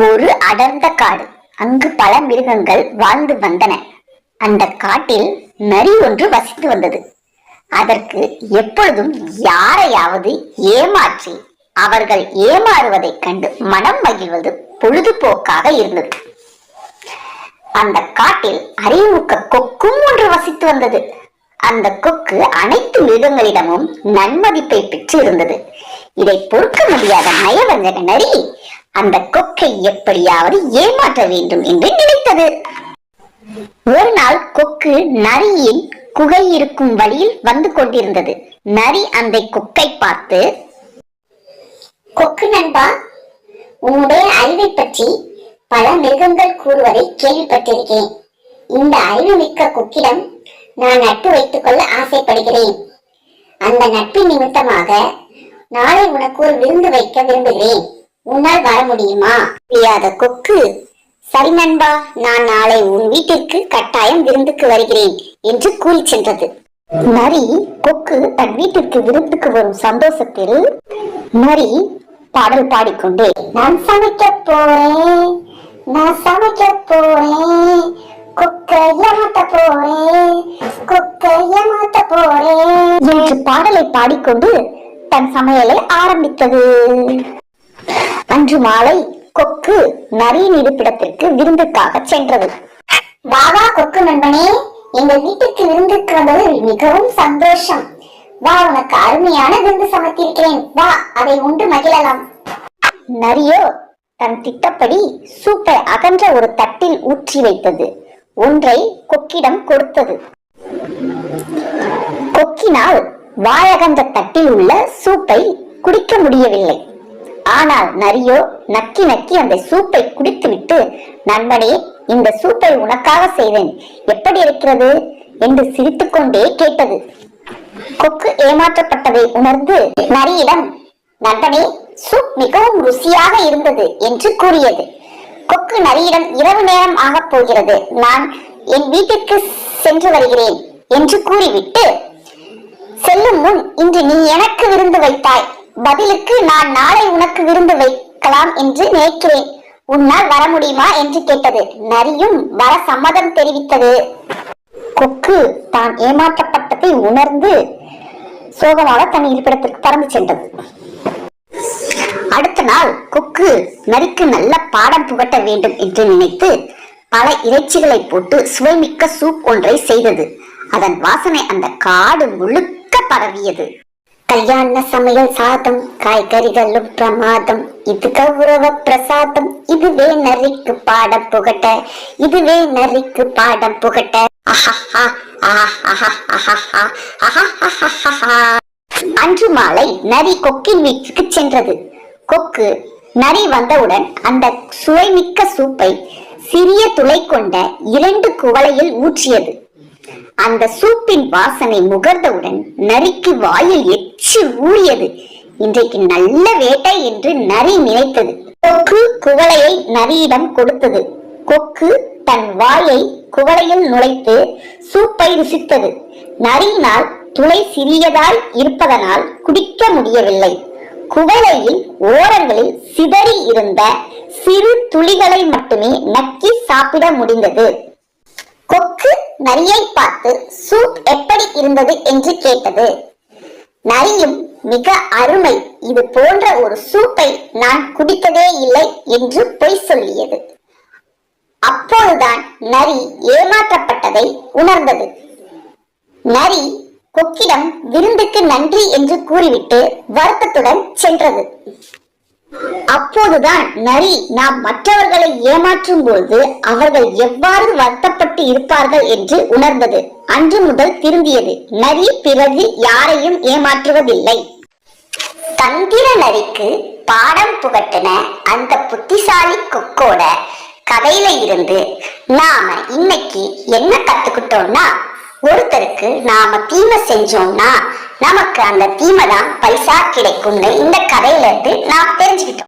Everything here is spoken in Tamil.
ஒரு அடர்ந்த காடு. அங்கு பல மிருகங்கள் வாழ்ந்து வந்தன. அந்த காட்டில் நரி ஒன்று வசித்து வந்தது. அதற்கு எப்பொழுதும் யாரையாவது ஏமாற்றி அவர்கள் ஏமாறுவதைக் கண்டு மனம் மகிழ்வது பொழுதுபோக்காக இருந்தது. அந்த காட்டில் அறிவுமிக்க கொக்கும் ஒன்று வசித்து வந்தது. அந்த கொக்கு அனைத்து மிருகங்களிடமும் நன்மதிப்பை பெற்று இருந்தது. இதை பொறுக்க முடியாத நயவஞ்சக நரி அந்த கொக்கை எப்படியாவது ஏமாற்ற வேண்டும் என்று நினைத்தது. ஒரு நாள் கொக்கு நரியின் குகை இருக்கும் வழியில் வந்து கொண்டிருந்தது. நரி அந்த கொக்கை பார்த்து, கொக்கு நண்பா, உன்னுடைய அறிவை பற்றி பல மிருகங்கள் கூறுவதை கேள்விப்பட்டிருக்கேன். இந்த அறிவு மிக்க கொக்கிடம் நான் நட்பு வைத்துக் கொள்ள ஆசைப்படுகிறேன். அந்த நட்பின் நிமித்தமாக நாளை உனக்கு ஒரு விருந்து வைக்க விரும்புகிறேன். உன்னால் வர முடியுமா? முடியாத கொக்கு, சரி நண்பா, நான் நாளை உன் வீட்டிற்கு கட்டாயம் விருந்துக்கு வருகிறேன் என்று கூறி சென்றது. நரி கொக்கு தன் வீட்டிற்கு விருந்துக்கு வரும் சந்தோஷத்தில் நரி பாடல் பாடிக்கொண்டே, நான் சமைக்க போறேன், நான் சமைக்க போறேன், கொக்கை ஏமாத்த போறேன், கொக்கை ஏமாத்த போறேன் என்று பாடலை பாடிக்கொண்டு தன் சமையலை ஆரம்பித்தது. அன்று மாலை கொக்கு நரியின் இருப்பிடத்திற்கு விருந்துக்காக சென்றது. வாவா கொக்கு நண்பனே, எங்கள் வீட்டுக்கு விருந்துக்கு வந்தது மிகவும் சந்தோஷம். வா, உனக்கு அருமையான விருந்து சமைத்திருக்கிறேன். வா, அதை உண்டு மகிழலாம். நரியோ தன் திட்டப்படி சூப்பை அகன்ற ஒரு தட்டில் ஊற்றி வைத்தது. ஒன்றை கொக்கிடம் கொடுத்தது. கொக்கினால் வாயகன்ற தட்டில் உள்ள சூப்பை குடிக்க முடியவில்லை. ஆனால் நரியோ நக்கி நக்கி அந்த சூப்பை குடித்துவிட்டு, நண்பனே, இந்த சூப்பை உனக்காக செய்தேன், எப்படி இருக்கிறது என்று சிரித்துக்கொண்டே கேட்டது. கொக்கு ஏமாற்றப்பட்டதை உணர்ந்து நரியிடம், நண்பனே, சூப் மிகவும் ருசியாக இருந்தது என்று கூறியது. கொக்கு நரியிடம், இரவு நேரம் ஆகப் போகிறது, நான் என் வீட்டிற்கு சென்று வருகிறேன் என்று கூறிவிட்டு, செல்லும் முன் இன்று நீ எனக்கு விருந்து வைத்தாய், பதிலுக்கு நான் நாளை உனக்கு விருந்து வைக்கலாம் என்று நினைக்கிறேன், உன்னால் வர முடியுமா என்று கேட்டது. நரியும் வர சம்மதம் தெரிவித்தது. கொக்கு தான் ஏமாற்றப்பட்டதை உணர்ந்து சோகமாக தன் இருப்பிடத்திற்கு பறந்து சென்றது. அடுத்த நாள் கொக்கு நரிக்கு நல்ல பாடம் புகட்ட வேண்டும் என்று நினைத்து பல இறைச்சிகளை போட்டு சுவைமிக்க சூப் ஒன்றை செய்தது. அதன் வாசனை அந்த காடு முழுக்க பரவியது. கல்யாண சமையல் சாதம், காய்கறிகளும் பிரமாதம், இது கௌரவ பிரசாதம், இதுவே நரிக்கு பாடம் புகட்ட, இதுவே நரிக்கு பாடம் புகட்ட. அன்று மாலை நரி கொக்கின் வீட்டுக்கு சென்றது. கொக்கு நரி வந்தவுடன் அந்த சுவைமிக்க சூப்பை சிறிய துளை கொண்ட 2 குவளையில் ஊற்றியது. அந்த சூப்பின் வாசனை முகர்ந்தவுடன் நரிக்கு வாயில் எச்சி ஊறியது. இன்றைக்கு நல்ல வேட்டை என்று நரி நினைத்தது. கொக்கு குவளையை நரியிடம் கொடுத்தது. கொக்கு தன் வாயை குவளையில் நுழைத்து சூப்பை ருசித்தது. நரியினால் துளை சிறியதாய் இருப்பதனால் குடிக்க முடியவில்லை. குவளையில் ஓரங்களில் சிதறி இருந்த சிறு துளிகளை மட்டுமே நக்கி சாப்பிட முடிந்தது. கொக்கு நரியை பார்த்து சூப் எப்படி இருந்தது என்று கேட்டது. நரியும் மிக அருமை, இது போன்ற ஒரு சூப்பை நான் குடிக்கவே இல்லை என்று பொய் சொல்லியது. அப்போதுதான் நரி ஏமாற்றப்பட்டதை உணர்ந்தது. நரி கொக்கிடம் விருந்துக்கு நன்றி என்று கூறிவிட்டு வருத்தத்துடன் சென்றது. அப்போதுதான் நரி நாம் மற்றவர்களை ஏமாற்றும் போது அவர்கள் எவ்வாறு வருத்தப்பட்டு இருப்பார்கள் என்று உணர்ந்தது. அன்று முதல் திருந்தியது. நரி பிறகு யாரையும் ஏமாற்றுவதில்லை. தந்திர நரிக்கு பாடம் புகட்டின அந்த புத்திசாலி கொக்கோட கதையில இருந்து நாம இன்னைக்கு என்ன கத்துக்கிட்டோம்னா, ஒருத்தருக்கு நாம தீமை செஞ்சோம்னா நமக்கு அந்த தீமை தான் பரிசா கிடைக்கும்னு இந்த கதையில இருந்து நாம் தெரிஞ்சுக்கிட்டோம்.